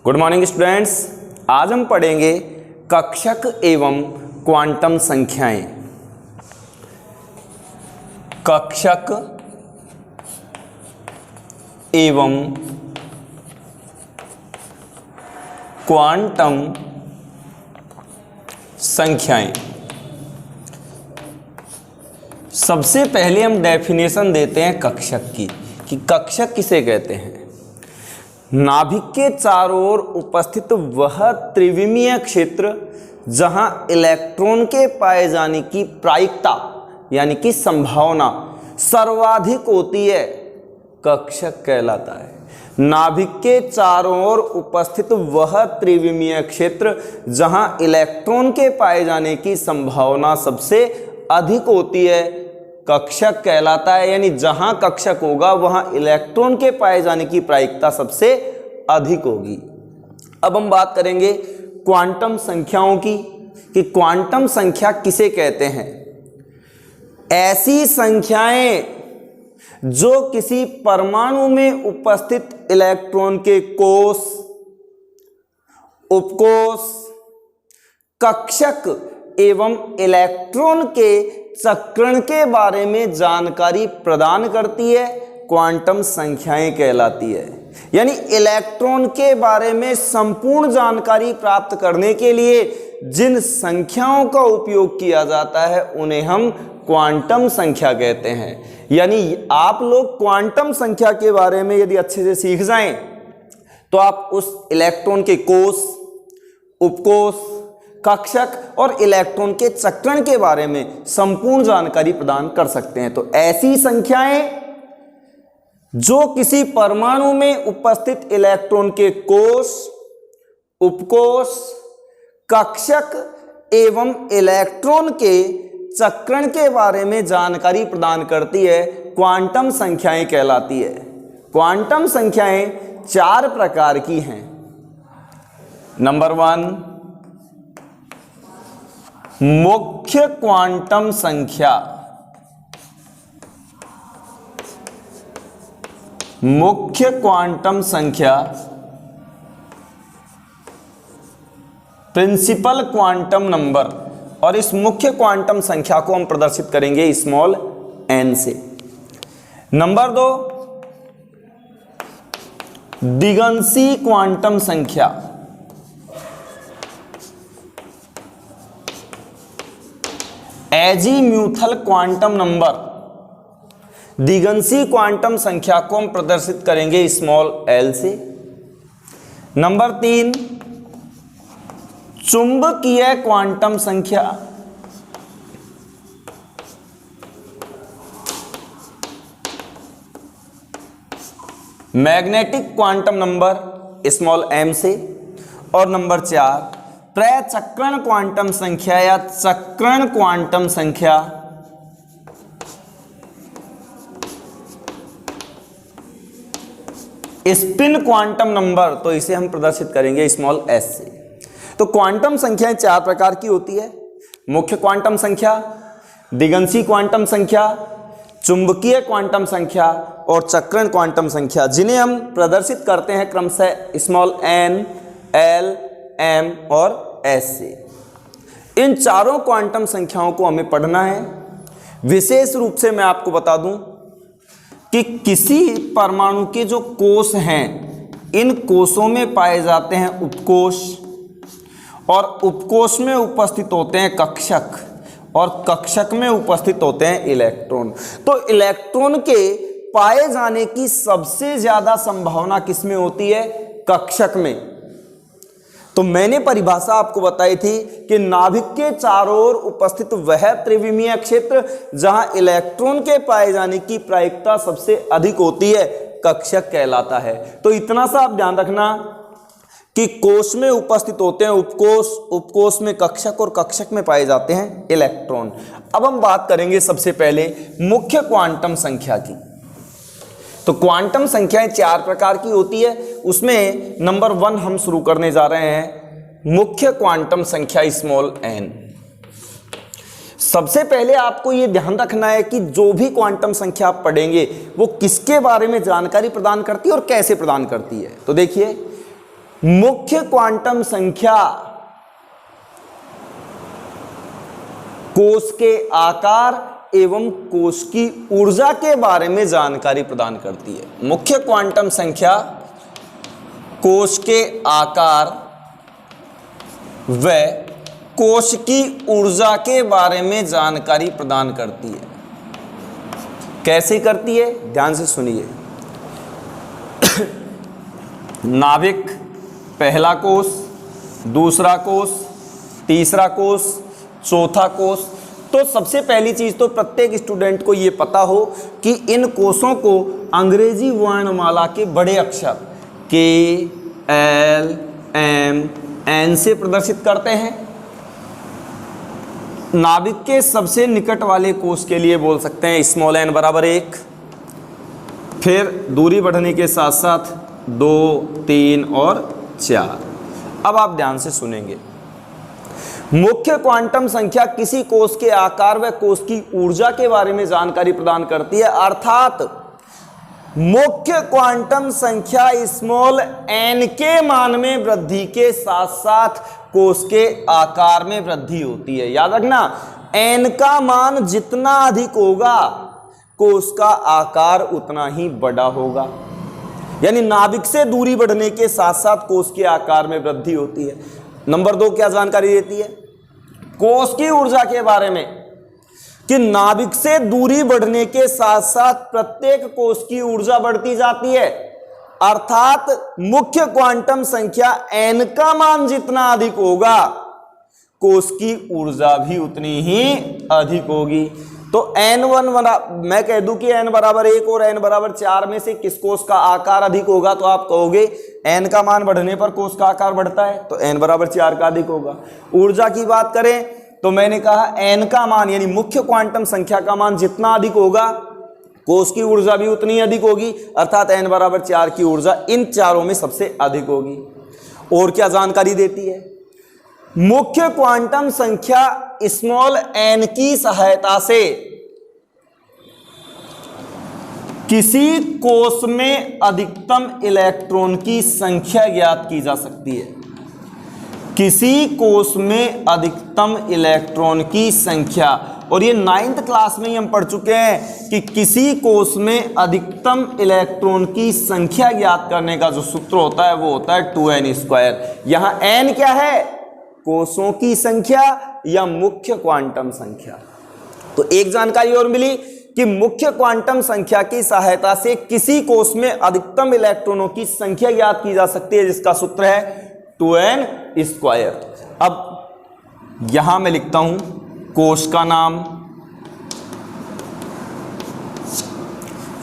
Good morning students. आज हम पढ़ेंगे कक्षक एवं क्वांटम संख्याएं। कक्षक एवं क्वांटम संख्याएं। सबसे पहले हम डेफिनेशन देते हैं कक्षक की कि कक्षक किसे कहते हैं। नाभिक के चारों ओर उपस्थित वह त्रिविमीय क्षेत्र जहां इलेक्ट्रॉन के पाए जाने की प्रायिकता यानी कि संभावना सर्वाधिक होती है, कक्षक कहलाता है। नाभिक के चारों ओर उपस्थित वह त्रिविमीय क्षेत्र जहां इलेक्ट्रॉन के पाए जाने की संभावना सबसे अधिक होती है, कक्षक कहलाता है। यानी जहां कक्षक होगा वहां इलेक्ट्रॉन के पाए जाने की प्रायिकता सबसे अधिक होगी। अब हम बात करेंगे क्वांटम संख्याओं की कि क्वांटम संख्या किसे कहते हैं। ऐसी संख्याएं जो किसी परमाणु में उपस्थित इलेक्ट्रॉन के कोष, उपकोष, कक्षक एवं इलेक्ट्रॉन के चक्रण के बारे में जानकारी प्रदान करती है, क्वांटम संख्याएं कहलाती है। यानी इलेक्ट्रॉन के बारे में संपूर्ण जानकारी प्राप्त करने के लिए जिन संख्याओं का उपयोग किया जाता है उन्हें हम क्वांटम संख्या कहते हैं। यानी आप लोग क्वांटम संख्या के बारे में यदि अच्छे से सीख जाएं तो आप उस इलेक्ट्रॉन के कोष, उपकोष, कक्षक और इलेक्ट्रॉन के चक्रण के बारे में संपूर्ण जानकारी प्रदान कर सकते हैं। तो ऐसी संख्याएं जो किसी परमाणु में उपस्थित इलेक्ट्रॉन के कोष, उपकोष, कक्षक एवं इलेक्ट्रॉन के चक्रण के बारे में जानकारी प्रदान करती है, क्वांटम संख्याएं कहलाती है। क्वांटम संख्याएं चार प्रकार की हैं। नंबर 1, मुख्य क्वांटम संख्या। मुख्य क्वांटम संख्या, प्रिंसिपल क्वांटम नंबर, और इस मुख्य क्वांटम संख्या को हम प्रदर्शित करेंगे स्मॉल n से। नंबर 2, दिगंशी क्वांटम संख्या। एजीम्यूथल क्वांटम नंबर, दिगंशी क्वांटम संख्या को हम प्रदर्शित करेंगे स्मॉल l से। नंबर 3, चुंबकीय क्वांटम संख्या। Magnetic quantum number small m से। और नंबर 4, प्रचक्रण क्वांटम संख्या या चक्रण क्वांटम संख्या। स्पिन क्वांटम नंबर, तो इसे हम प्रदर्शित करेंगे स्मॉल s से। तो क्वांटम संख्याएं चार प्रकार की होती है। मुख्य क्वांटम संख्या, दिगंशी क्वांटम संख्या, चुंबकीय क्वांटम संख्या और चक्रण क्वांटम संख्या, जिन्हें हम प्रदर्शित करते हैं क्रमशः स्मॉल n, l, m और s से। इन चारों क्वांटम संख्याओं को हमें पढ़ना है। विशेष रूप से मैं आपको बता दूं कि किसी परमाणु के जो कोष हैं, इन कोषों में पाए जाते हैं उपकोष, और उपकोष में उपस्थित होते हैं कक्षक, और कक्षक में उपस्थित होते हैं इलेक्ट्रॉन। तो इलेक्ट्रॉन के पाए जाने की सबसे ज्यादा संभावना किसमें होती है? कक्षक में। तो मैंने परिभाषा आपको बताई थी कि नाभिक के चारों ओर उपस्थित वह त्रिविमीय क्षेत्र जहां इलेक्ट्रॉन के पाए जाने की प्रायिकता सबसे अधिक होती है, कक्षक कहलाता है। तो इतना सा आप ध्यान रखना कि कोष में उपस्थित होते हैं उपकोष, उपकोष में कक्षक और कक्षक में पाए जाते हैं इलेक्ट्रॉन। अब हम बात करेंगे सबसे पहले मुख्य क्वांटम संख्या की। तो क्वांटम संख्याएं चार प्रकार की होती है, उसमें नंबर 1 हम शुरू करने जा रहे हैं, मुख्य क्वांटम संख्या स्मॉल n। सबसे पहले आपको यह ध्यान रखना है कि जो भी क्वांटम संख्या आप पढ़ेंगे वो किसके बारे में जानकारी प्रदान करती है और कैसे प्रदान करती है। तो देखिए, मुख्य क्वांटम संख्या कोष के आकार एवं कोष की ऊर्जा के बारे में जानकारी प्रदान करती है। मुख्य क्वांटम संख्या कोष के आकार व कोष की ऊर्जा के बारे में जानकारी प्रदान करती है। कैसे करती है, ध्यान से सुनिए। नाभिक, पहला कोष, दूसरा कोष, तीसरा कोष, चौथा कोष। तो सबसे पहली चीज तो प्रत्येक स्टूडेंट को यह पता हो कि इन कोषों को अंग्रेजी वर्णमाला के बड़े अक्षर के, एल, एम, एन से प्रदर्शित करते हैं। नाभिक के सबसे निकट वाले कोष के लिए बोल सकते हैं स्मॉल एन बराबर 1, फिर दूरी बढ़ने के साथ साथ 2, 3 और 4। अब आप ध्यान से सुनेंगे। मुख्य क्वांटम संख्या किसी कोष के आकार व कोष की ऊर्जा के बारे में जानकारी प्रदान करती है, अर्थात मुख्य क्वांटम संख्या स्मॉल एन के मान में वृद्धि के साथ साथ कोष के आकार में वृद्धि होती है। याद रखना, एन का मान जितना अधिक होगा कोष का आकार उतना ही बड़ा होगा। यानी नाभिक से दूरी बढ़ने के साथ साथ कोष के आकार में वृद्धि होती है। नंबर 2 क्या जानकारी देती है कोष की ऊर्जा के बारे में, कि नाभिक से दूरी बढ़ने के साथ साथ प्रत्येक कोष की ऊर्जा बढ़ती जाती है, अर्थात मुख्य क्वांटम संख्या n का मान जितना अधिक होगा कोष की ऊर्जा भी उतनी ही अधिक होगी। तो n1 मैं कह दूं कि n बराबर 1 और n बराबर 4 में से किस कोष का आकार अधिक होगा, तो आप कहोगे n का मान बढ़ने पर कोष का आकार बढ़ता है, तो n बराबर 4 का अधिक होगा। ऊर्जा की बात करें तो मैंने कहा n का मान यानी मुख्य क्वांटम संख्या का मान जितना अधिक होगा कोष की ऊर्जा भी उतनी अधिक होगी, अर्थात n बराबर 4 की ऊर्जा इन चारों में सबसे अधिक होगी। और क्या जानकारी देती है, मुख्य क्वांटम संख्या स्मॉल n की सहायता से किसी कोष में अधिकतम इलेक्ट्रॉन की संख्या ज्ञात की जा सकती है। किसी कोष में अधिकतम इलेक्ट्रॉन की संख्या, और ये 9th क्लास में ही हम पढ़ चुके हैं कि किसी कोष में अधिकतम इलेक्ट्रॉन की संख्या ज्ञात करने का जो सूत्र होता है वो होता है 2n²। यहां n क्या है, कोषों की संख्या या मुख्य क्वांटम संख्या। तो एक जानकारी और मिली कि मुख्य क्वांटम संख्या की सहायता से किसी कोष में अधिकतम इलेक्ट्रॉनों की संख्या ज्ञात की जा सकती है, जिसका सूत्र है 2n²। अब यहां मैं लिखता हूं कोष का नाम,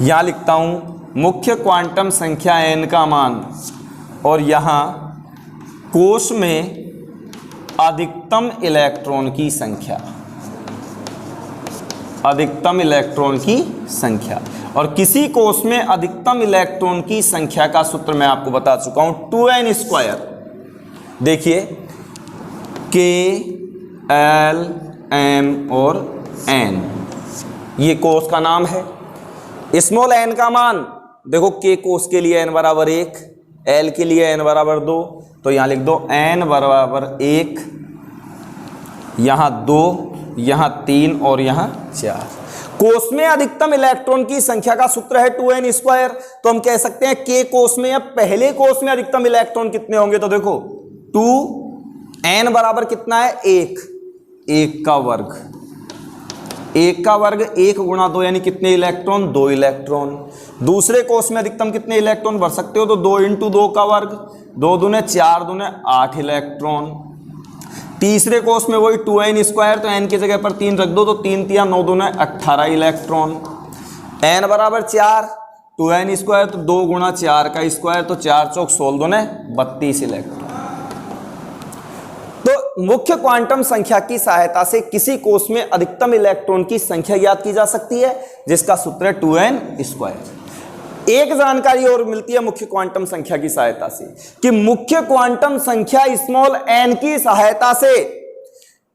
यहां लिखता हूं मुख्य क्वांटम संख्या n का मान, और यहां कोष में अधिकतम इलेक्ट्रॉन की संख्या, अधिकतम इलेक्ट्रॉन की संख्या। और किसी कोष में अधिकतम इलेक्ट्रॉन की संख्या का सूत्र मैं आपको बता चुका हूं 2n²। देखिए k, l, m और n, ये कोष का नाम है। स्मॉल n का मान देखो, k कोष के लिए n बराबर 1, l के लिए n बराबर 2, तो यहां लिख दो n बराबर 1, यहां 2, यहां 3 और यहां 4। कोष में अधिकतम इलेक्ट्रॉन की संख्या का सूत्र है 2n²। तो हम कह सकते हैं k कोष में या पहले कोष में अधिकतम इलेक्ट्रॉन कितने होंगे, तो देखो 2n बराबर कितना है 1, 1 का वर्ग, 1 का वर्ग 1 गुणा 2 यानी कितने इलेक्ट्रॉन, 2 इलेक्ट्रॉन। दूसरे कोष में अधिकतम कितने इलेक्ट्रॉन भर सकते हो, तो 2 × 2 का वर्ग, 2 दूने 4 दूने 8 इलेक्ट्रॉन। तीसरे कोष में वही 2n², तो n की जगह पर 3 रख दो, तो 3 × 9 दूने 18 इलेक्ट्रॉन। n बराबर 4, 2n², तो 2 गुणा 4 का स्क्वायर, तो 4 चौक 16 दूने 32 इलेक्ट्रॉन। तो मुख्य क्वांटम संख्या की सहायता से किसी कोष में अधिकतम इलेक्ट्रॉन की संख्या ज्ञात की जा सकती है, जिसका सूत्र है 2n²। एक जानकारी और मिलती है मुख्य क्वांटम संख्या की सहायता से, कि मुख्य क्वांटम संख्या स्मॉल n की सहायता से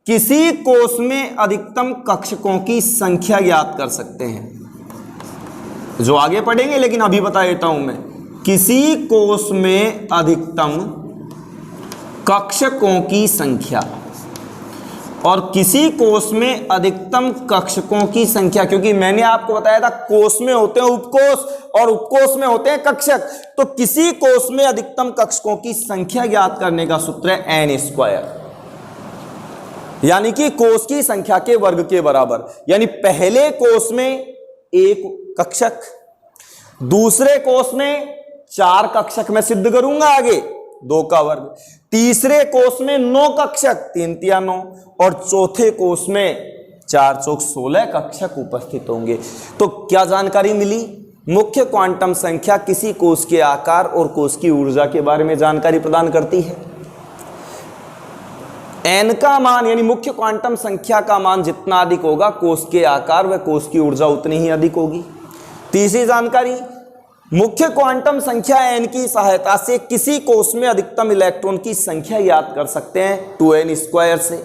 किसी कोष में अधिकतम कक्षकों की संख्या ज्ञात कर सकते हैं। जो आगे पढ़ेंगे, लेकिन अभी बता देता हूं मैं, किसी कोष में अधिकतम कक्षकों की संख्या और किसी कोष में अधिकतम कक्षकों की संख्या, क्योंकि मैंने आपको बताया था कोष में होते हैं उपकोष और उपकोष में होते हैं कक्षक, तो किसी कोष में अधिकतम कक्षकों की संख्या ज्ञात करने का सूत्र है n स्क्वायर, यानी कि कोष की संख्या के वर्ग के बराबर। यानी पहले कोष में एक कक्षक, दूसरे कोष में 4 कक्षक, मैं सिद्ध करूंगा आगे, 2 का वर्ग, तीसरे कोष में 9 कक्षक, 3 तिया 9, और चौथे कोष में 4 चौक 16 कक्षक उपस्थित होंगे। तो क्या जानकारी मिली? मुख्य क्वांटम संख्या किसी कोष के आकार और कोष की ऊर्जा के बारे में जानकारी प्रदान करती है। n का मान यानी मुख्य क्वांटम संख्या का मान जितना अधिक होगा, कोष के आकार व कोष की ऊर्जा उतनी ही अधिक होगी। तीसरी जानकारी, मुख्य क्वांटम संख्या n की सहायता से किसी कोष में अधिकतम इलेक्ट्रॉन की संख्या ज्ञात कर सकते हैं 2n स्क्वायर से।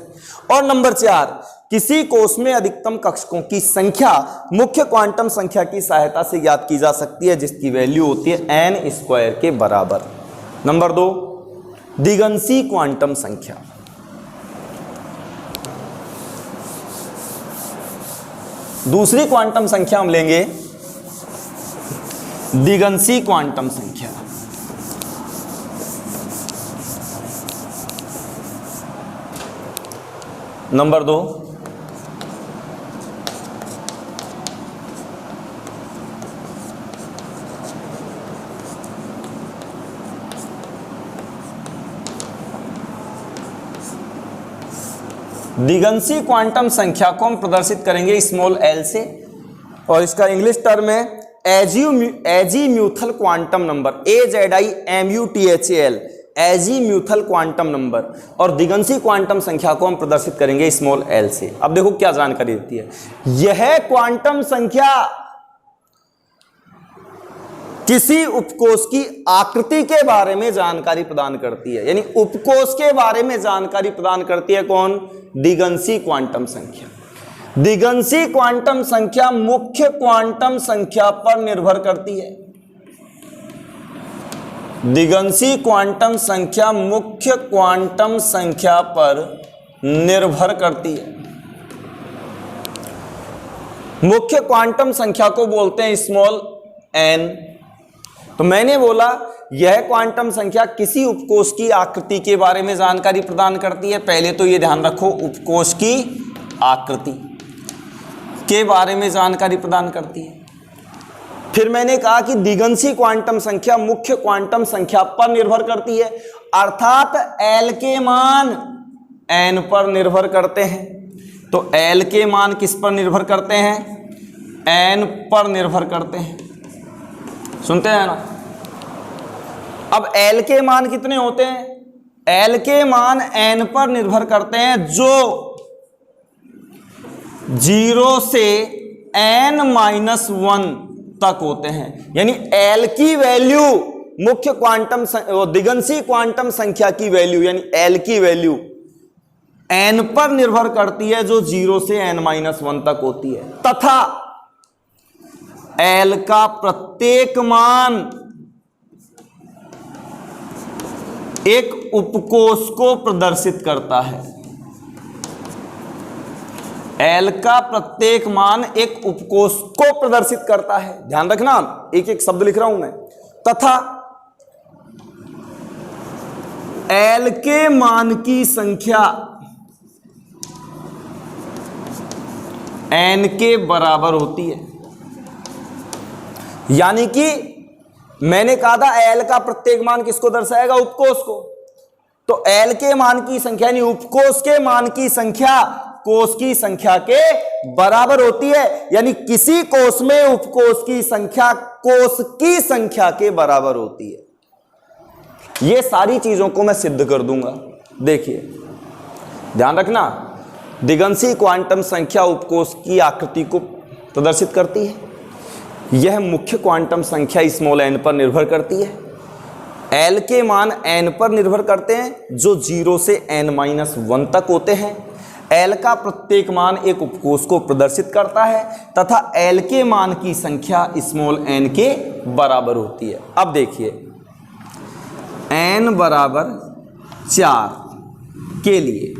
और नंबर 4, किसी कोष में अधिकतम कक्षकों की संख्या मुख्य क्वांटम संख्या की सहायता से ज्ञात की जा सकती है, जिसकी वैल्यू होती है n स्क्वायर के बराबर। नंबर 2, दिगंशी क्वांटम संख्या। दूसरी क्वांटम संख्या हम लेंगे दिगंशी क्वांटम संख्या। नंबर 2, दिगंशी क्वांटम संख्या को हम प्रदर्शित करेंगे स्मॉल l से, और इसका इंग्लिश टर्म है azimuthal quantum number, AZIMUTHAL, azimuthal quantum number. और दिगंशी क्वांटम संख्या को हम प्रदर्शित करेंगे स्मॉल l से। अब देखो क्या जानकारी देती है। यह क्वांटम संख्या किसी उपकोष की आकृति के बारे में जानकारी प्रदान करती है, यानी उपकोष के बारे में जानकारी प्रदान करती है कौन? दिगंशी क्वांटम संख्या। दिगंशी क्वांटम संख्या मुख्य क्वांटम संख्या पर निर्भर करती है। दिगंशी क्वांटम संख्या मुख्य क्वांटम संख्या पर निर्भर करती है। मुख्य क्वांटम संख्या को बोलते हैं स्मॉल n। तो मैंने बोला यह क्वांटम संख्या किसी उपकोष की आकृति के बारे में जानकारी प्रदान करती है। पहले तो यह ध्यान रखो, उपकोष की आकृति के बारे में जानकारी प्रदान करती है। फिर मैंने कहा कि दिगंशी क्वांटम संख्या मुख्य क्वांटम संख्या पर निर्भर करती है, अर्थात l के मान n पर निर्भर करते हैं। तो l के मान किस पर निर्भर करते हैं? n पर निर्भर करते हैं। सुनते हैं ना? अब l के मान कितने होते हैं? l के मान n पर निर्भर करते हैं, जो 0 से n-1 तक होते हैं। यानी l की वैल्यू मुख्य क्वांटम दिगंशी क्वांटम संख्या की वैल्यू यानी l की वैल्यू n पर निर्भर करती है, जो 0 से n-1 तक होती है, तथा l का प्रत्येक मान एक उपकोष को प्रदर्शित करता है। l का प्रत्येक मान एक उपकोष को प्रदर्शित करता है। ध्यान रखना, एक एक शब्द लिख रहा हूं मैं। तथा l के मान की संख्या n के बराबर होती है। यानी कि मैंने कहा था l का प्रत्येक मान किसको दर्शाएगा? उपकोष को। तो l के मान की संख्या यानी उपकोष के मान की संख्या कोष की संख्या के बराबर होती है। यानी किसी कोष में उपकोष की संख्या कोष की संख्या के बराबर होती है। ये सारी चीजों को मैं सिद्ध कर दूंगा। देखिए ध्यान रखना, दिगंशी क्वांटम संख्या उपकोष की आकृति को प्रदर्शित करती है। यह मुख्य क्वांटम संख्या स्मॉल n पर निर्भर करती है। l के मान n पर निर्भर करते हैं, जो 0 से n-1 तक होते हैं। l का प्रत्येक मान एक उपकोष को प्रदर्शित करता है तथा l के मान की संख्या स्मॉल n के बराबर होती है। अब देखिए n बराबर 4 के लिए।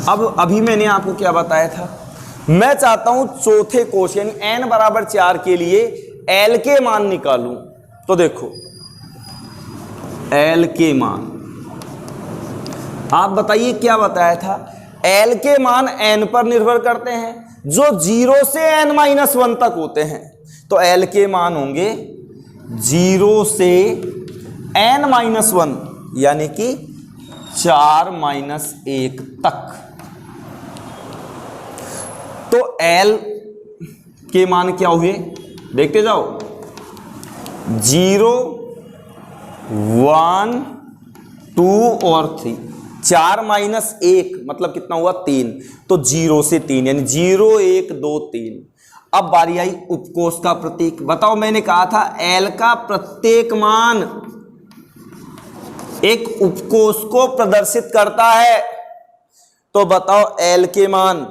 अब अभी मैंने आपको क्या बताया था, मैं चाहता हूं चौथे कोष यानी n बराबर 4 के लिए L के मान निकालूं। तो देखो L के मान, आप बताइए क्या बताया था, L के मान n पर निर्भर करते हैं जो 0 से n-1 तक होते हैं। तो L के मान होंगे 0 से n-1 यानी कि 4-1 तक। तो L के मान क्या हुए देखते जाओ, 0, 1, 2 और 3। 4-1 मतलब कितना हुआ 3, तो 0 से 3 यानी 0, 1, 2, 3। अब बारी आई उपकोष का प्रतीक। बताओ, मैंने कहा था L का प्रत्येक मान एक उपकोष को प्रदर्शित करता है। तो बताओ L के मान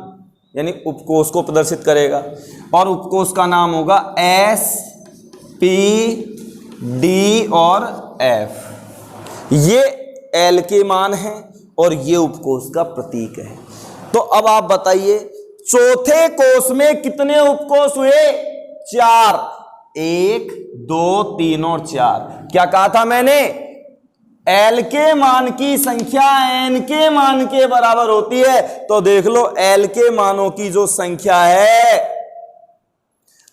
यानी उपकोष को प्रदर्शित करेगा और उपकोष का नाम होगा S, P, D और F। ये L के मान है और ये उपकोष का प्रतीक है। तो अब आप बताइए चौथे कोष में कितने उपकोष हुए, 4, 1, 2, 3 और 4। क्या कहा था मैंने, L के मान की संख्या N के मान के बराबर होती है। तो देख लो L के मानों की जो संख्या है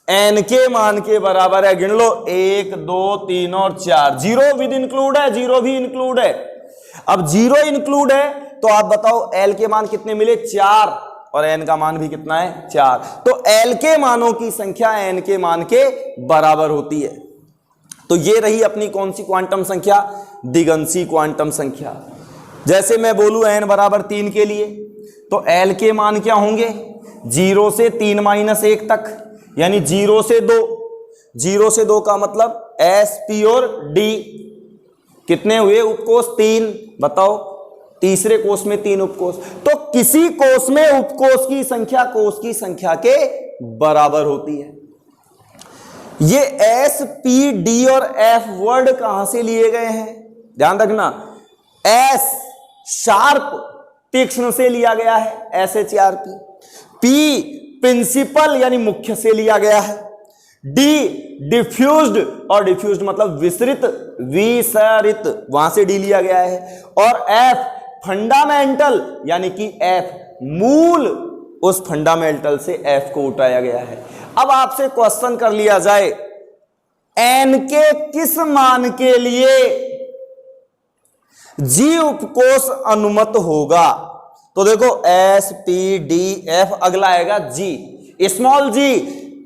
N के मान के बराबर है। गिन लो 1, 2, 3 और 4। 0 विद इंक्लूड है, 0 भी इंक्लूड है। अब 0 इंक्लूड है तो आप बताओ L के मान कितने मिले, 4 और N का मान भी कितना है, 4। तो L के मानों की संख्या N के मान के बराबर होती है। तो ये रही अपनी कौन सी क्वांटम संख्या, दिगंशी क्वांटम संख्या। जैसे मैं बोलूं n बराबर 3 के लिए तो L के मान क्या होंगे, 0 से 3-1 तक यानी 0 से 2। 0 से 2 का मतलब S, P और D। कितने हुए उपकोष, 3। बताओ तीसरे कोष में 3 उपकोष। तो किसी कोष में उपकोष की संख्या कोष की संख्या के बराबर होती है। ये S, P, D और F वर्ड कहां से लिए गए हैं, ध्यान रखना। S शार्प तीक्ष्ण से लिया गया है, SHARP। P प्रिंसिपल यानी मुख्य से लिया गया है। D डिफ्यूज्ड, और डिफ्यूज्ड मतलब विसरित, विसरित, वहां से D लिया गया है। और F फंडामेंटल यानी कि F मूल, उस फंडामेंटल से F को उठाया गया है। अब आपसे क्वेश्चन कर लिया जाए N के किस मान के लिए G उपकोष अनुमत होगा, तो देखो S, P, D, F, अगला आएगा G, स्मॉल g।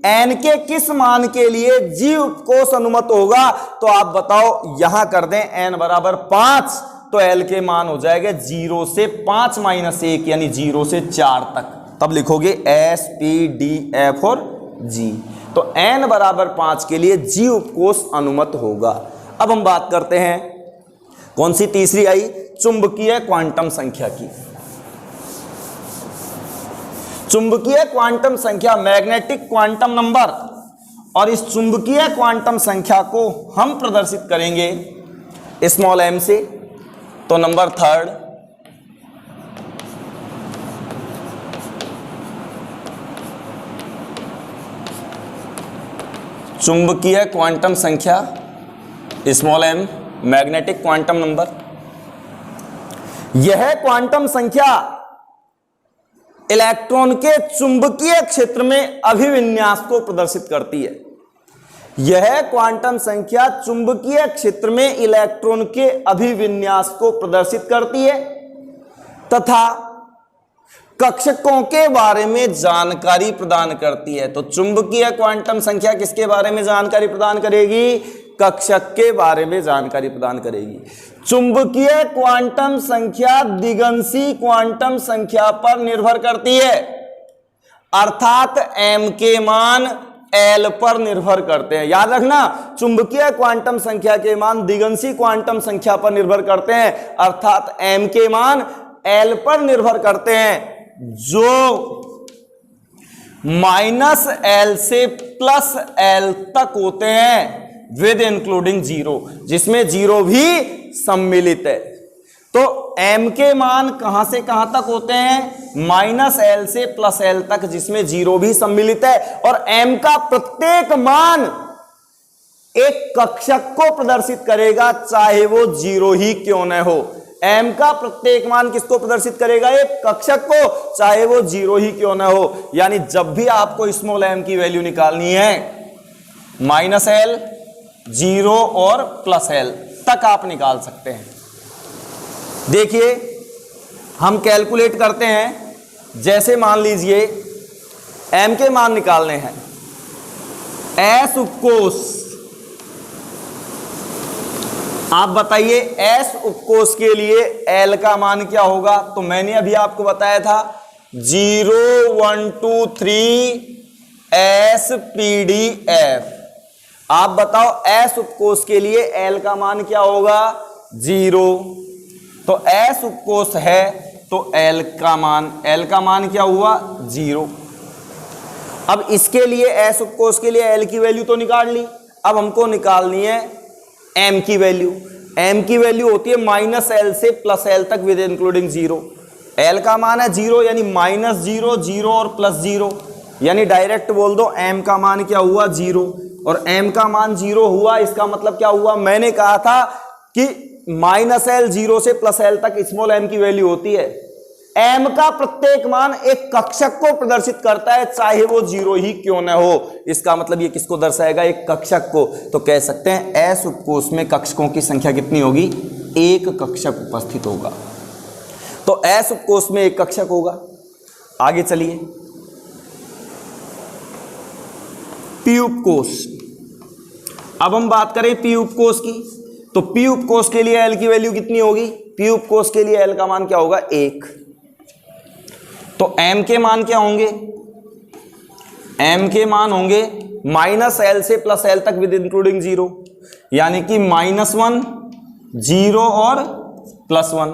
N के किस मान के लिए G उपकोष अनुमत होगा, तो आप बताओ, यहां कर दें n बराबर 5 तो L के मान हो जाएगा 0 से 5-1 यानी 0 से 4 तक। तब लिखोगे S, P, D, F और G। तो n बराबर 5 के लिए G उपकोष अनुमत होगा। अब हम बात करते हैं कौन सी तीसरी आई, चुंबकीय क्वांटम संख्या की। चुंबकीय क्वांटम संख्या मैग्नेटिक क्वांटम नंबर, और इस चुंबकीय क्वांटम संख्या को हम प्रदर्शित करेंगे स्मॉल m से। तो नंबर 3 चुंबकीय क्वांटम संख्या small m magnetic quantum number. यह क्वांटम संख्या इलेक्ट्रॉन के चुंबकीय क्षेत्र में अभिविन्यास को प्रदर्शित करती है। यह क्वांटम संख्या चुंबकीय क्षेत्र में इलेक्ट्रॉन के अभिविन्यास को प्रदर्शित करती है तथा कक्षकों के बारे में जानकारी प्रदान करती है। तो चुंबकीय क्वांटम संख्या किसके बारे में जानकारी प्रदान करेगी, कक्षक के बारे में जानकारी प्रदान करेगी। चुंबकीय क्वांटम संख्या दिगंशी क्वांटम संख्या पर निर्भर करती है, अर्थात m के मान L पर निर्भर करते हैं। याद रखना, चुंबकीय क्वांटम संख्या के मान दिगंशी क्वांटम संख्या पर निर्भर करते हैं, अर्थात m के मान L पर निर्भर करते हैं, जो -L से +L तक होते हैं। विद इंक्लूडिंग जीरो, जिसमें जीरो भी सम्मिलित है। तो m के मान कहां से कहां तक होते हैं? -l से +l तक, जिसमें जीरो भी सम्मिलित है। और m का प्रत्येक मान एक कक्षक को प्रदर्शित करेगा, चाहे वो जीरो ही क्यों न हो। m का प्रत्येक मान किसको प्रदर्शित करेगा? एक कक्षक को, चाहे वो जीरो ही क्यों ना हो। यानी जब भी आपको स्मॉल m की वैल्यू निकालनी है, -l, 0 और +l तक आप निकाल सकते हैं। देखिए हम कैलकुलेट करते हैं। जैसे मान लीजिए m के मान निकालने हैं, s उपकोष, आप बताइए s उपकोष के लिए l का मान क्या होगा? तो मैंने अभी आपको बताया था 0 1 2 3 SPDF। आप बताओ s उपकोष के लिए l का मान क्या होगा? 0। तो s उपकोष है तो l का मान क्या हुआ? 0। अब इसके लिए s उपकोष के लिए l की वैल्यू तो निकाल ली, अब हमको निकालनी है m की वैल्यू। m की वैल्यू होती है -l से +l तक विद इंक्लूडिंग जीरो। l का मान है 0, यानी -0, 0 और +0, यानी डायरेक्ट बोल दो m का मान क्या हुआ? 0। और m का मान 0 हुआ, इसका मतलब क्या हुआ? मैंने कहा था कि -l 0 से +l तक स्मॉल m की वैल्यू होती है। m का प्रत्येक मान एक कक्षक को प्रदर्शित करता है, चाहे वो 0 ही क्यों न हो। इसका मतलब ये किसको दर्शाएगा? एक कक्षक को। तो कह सकते हैं s उपकोष में कक्षकों की संख्या कितनी होगी? एक कक्षक उपस्थित होगा। तो s उपकोष में एक कक्षक होगा। आगे चलिए, p उपकोष। अब हम बात करें p उपकोष की, तो p उपकोष के लिए l की वैल्यू कितनी होगी? p उपकोष के लिए l का मान क्या होगा? 1। तो m के मान क्या होंगे? m के मान होंगे -l से +l तक विद इंक्लूडिंग जीरो, यानी कि -1, 0 और +1।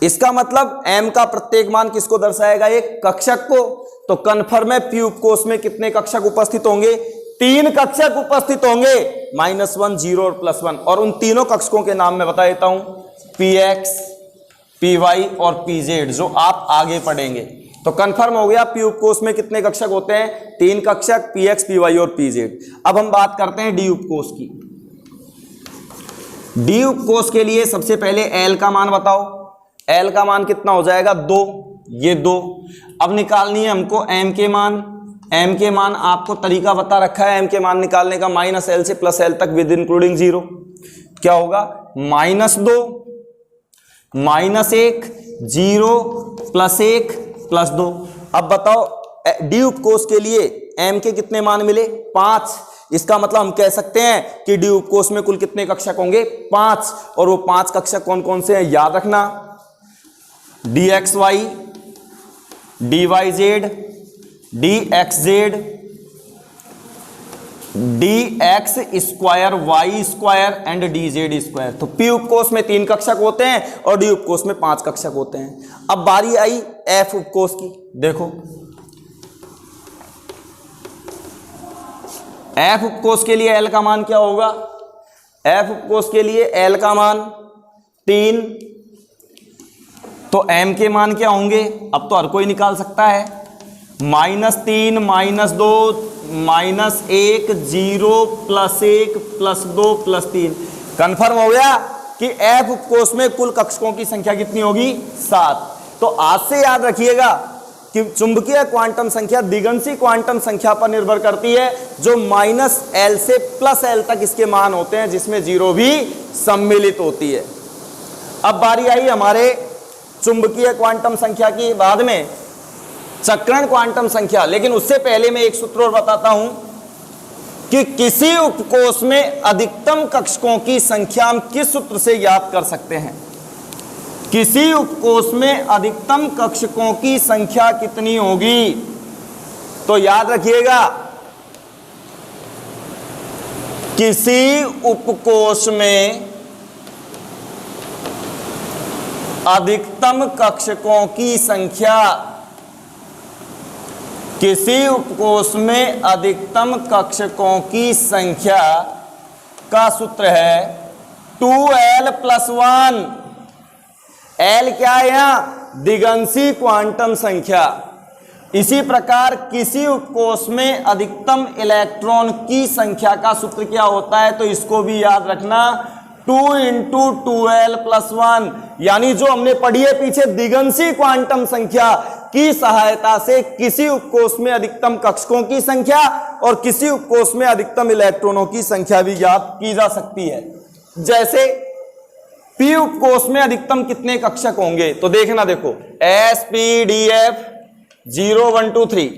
इसका मतलब m का प्रत्येक मान किसको दर्शाएगा? एक कक्षक को। तो कन्फर्म है p उपकोष में कितने कक्षक उपस्थित होंगे? 3 कक्षक उपस्थित होंगे, -1, 0 और +1। और उन तीनों कक्षकों के नाम मैं बता देता हूं, px, py और pz, जो आप आगे पढ़ेंगे। तो कंफर्म हो गया p उपकोष में कितने कक्षक होते हैं? 3 कक्षक, px, py और pz। अब हम बात करते हैं d उपकोष की। d उपकोष के लिए सबसे पहले l का मान बताओ। l का मान कितना हो जाएगा? 2, ये 2। अब निकालनी है हमको m के मान। m के मान आपको तरीका बता रखा है m के मान निकालने का, -l से +l तक विद इंक्लूडिंग जीरो। क्या होगा? -2, -1, 0, +1, +2। अब बताओ d उपकोष के लिए m के कितने मान मिले? 5। इसका मतलब हम कह सकते हैं कि d उपकोष में कुल कितने कक्षक होंगे? 5। और वो 5 कक्षक कौन कौन से हैं? याद रखना, dxy, dyz, dxz, dx square, y square and dz square. तो p उपकोष में 3 कक्षक होते हैं और d उपकोष में 5 कक्षक होते हैं। अब बारी आई f उपकोष की। देखो f उपकोष के लिए l का मान क्या होगा? f उपकोष के लिए l का मान 3। तो m के मान क्या होंगे? अब तो हर कोई निकाल सकता है, -3, -2, -1, 0, +1, +2, +3। कंफर्म हो गया कि f उपकोष में कुल कक्षकों की संख्या कितनी होगी? 7। तो आज से याद रखिएगा कि चुंबकीय क्वांटम संख्या दिगंशी क्वांटम संख्या पर निर्भर करती है, जो -l से +l तक इसके मान होते हैं, जिसमें जीरो भी सम्मिलित होती है। अब बारी आई हमारे चुंबकीय क्वांटम संख्या की, बाद में चक्रण क्वांटम संख्या। लेकिन उससे पहले मैं एक सूत्र और बताता हूं कि किसी उपकोष में अधिकतम कक्षकों की संख्या हम किस सूत्र से ज्ञात कर सकते हैं? किसी उपकोष में अधिकतम कक्षकों की संख्या कितनी होगी? तो याद रखिएगा, किसी उपकोष में अधिकतम कक्षकों की संख्या, किसी उपकोष में अधिकतम कक्षकों की संख्या का सूत्र है 2l + 1। l क्या है यहां? दिगंशी क्वांटम संख्या। इसी प्रकार किसी उपकोष में अधिकतम इलेक्ट्रॉन की संख्या का सूत्र क्या होता है? तो इसको भी याद रखना, 2 × 2l + 1। यानी जो हमने पढ़ी है पीछे दिगंशी क्वांटम संख्या की सहायता से किसी उपकोष में अधिकतम कक्षकों की संख्या और किसी उपकोष में अधिकतम इलेक्ट्रॉनों की संख्या भी ज्ञात की जा सकती है। जैसे p उपकोष में अधिकतम कितने कक्षक होंगे? तो देखना, देखो s p d f 0 1 2 3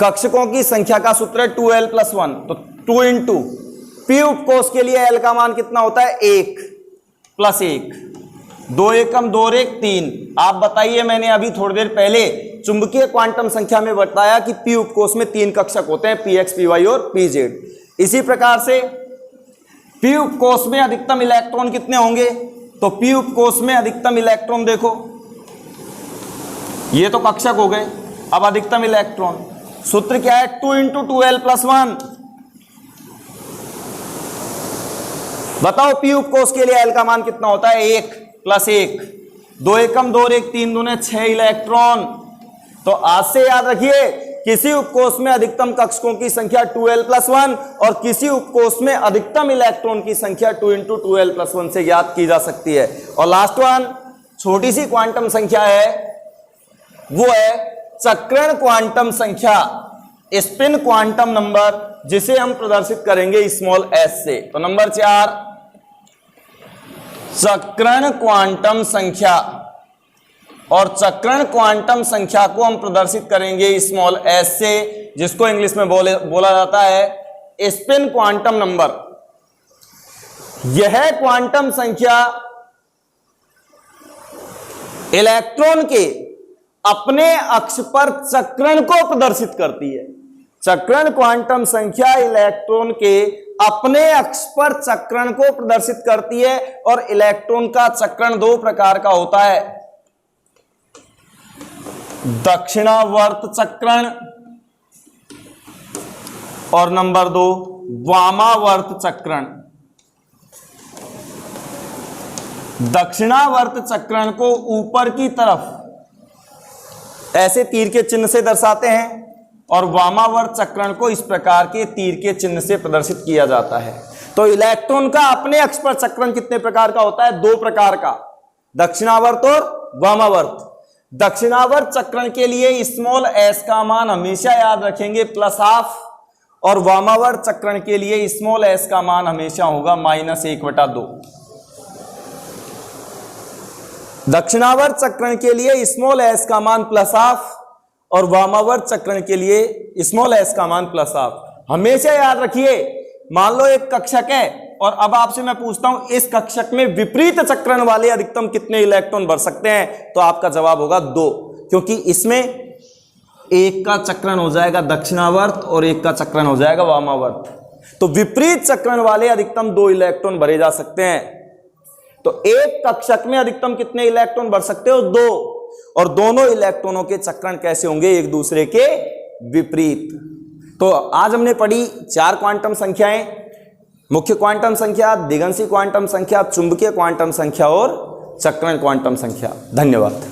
कक्षकों की संख्या का सूत्र है 2l + 1। तो 2 × p उपकोष के लिए l का मान कितना होता है? 1 + 1, 2 एकम 2 रेख 3। आप बताइए, मैंने अभी थोड़ी देर पहले चुंबकीय क्वांटम संख्या में बताया कि p उपकोष में 3 कक्षक होते हैं, px, py और pz। इसी प्रकार से p उपकोष में अधिकतम इलेक्ट्रॉन कितने होंगे? तो p उपकोष में अधिकतम इलेक्ट्रॉन देखो, ये तो कक्षक हो गए। अब अधिकतम इलेक्ट्रॉन सूत्र क्या है? 2 × 2l + 1। बताओ p उपकोष के लिए l का मान कितना होता है? 1 + 1, 2 एकम 2 रेख 3 दूने 6 इलेक्ट्रॉन। तो आज से याद रखिए, किसी उपकोष में अधिकतम कक्षकों की संख्या 2l + 1 और किसी उपकोष में अधिकतम इलेक्ट्रॉन की संख्या 2 × 2l + 1 से ज्ञात की जा सकती है। और लास्ट वन, छोटी सी क्वांटम संख्या है, वो है चक्रण क्वांटम संख्या, स्पिन क्वांटम नंबर, जिसे हम प्रदर्शित करेंगे स्मॉल s से। तो नंबर 4 चक्रण क्वांटम संख्या, और चक्रण क्वांटम संख्या को हम प्रदर्शित करेंगे स्मॉल s से, जिसको इंग्लिश में बोला जाता है स्पिन क्वांटम नंबर। यह क्वांटम संख्या इलेक्ट्रॉन के अपने अक्ष पर चक्रण को प्रदर्शित करती है। चक्रण क्वांटम संख्या इलेक्ट्रॉन के अपने अक्ष पर चक्रण को प्रदर्शित करती है। और इलेक्ट्रॉन का चक्रण 2 प्रकार का होता है, दक्षिणावर्त चक्रण और नंबर 2 वामावर्त चक्रण। दक्षिणावर्त चक्रण को ऊपर की तरफ ऐसे तीर के चिन्ह से दर्शाते हैं और वामावर्त चक्रण को इस प्रकार के तीर के चिन्ह से प्रदर्शित किया जाता है। तो इलेक्ट्रॉन का अपने अक्ष पर चक्रण कितने प्रकार का होता है? 2 प्रकार का, दक्षिणावर्त और वामावर्त। दक्षिणावर्त चक्रण के लिए स्मॉल s का मान हमेशा याद रखेंगे +½ और वामावर्त चक्रण के लिए स्मॉल s का मान हमेशा होगा -1/2। दक्षिणावर्त चक्रण के लिए स्मॉल s का मान +½ और वामावर्त चक्रण के लिए स्मॉल s का मान +½ हमेशा याद रखिए। मान लो एक कक्षक है और अब आपसे मैं पूछता हूं इस कक्षक में विपरीत चक्रण वाले अधिकतम कितने इलेक्ट्रॉन भर सकते हैं? तो आपका जवाब होगा 2, क्योंकि इसमें एक का चक्रण हो जाएगा दक्षिणावर्त और एक का चक्रण हो जाएगा वामावर्त। तो विपरीत चक्रण वाले अधिकतम 2 इलेक्ट्रॉन भरे जा सकते हैं। तो एक कक्षक में अधिकतम कितने इलेक्ट्रॉन भर सकते हो? 2। और दोनों इलेक्ट्रॉनों के चक्रण कैसे होंगे? एक दूसरे के विपरीत। तो आज हमने पढ़ी 4 क्वांटम संख्याएं, मुख्य क्वांटम संख्या, दिगंशी क्वांटम संख्या, चुंबकीय क्वांटम संख्या और चक्रण क्वांटम संख्या। धन्यवाद।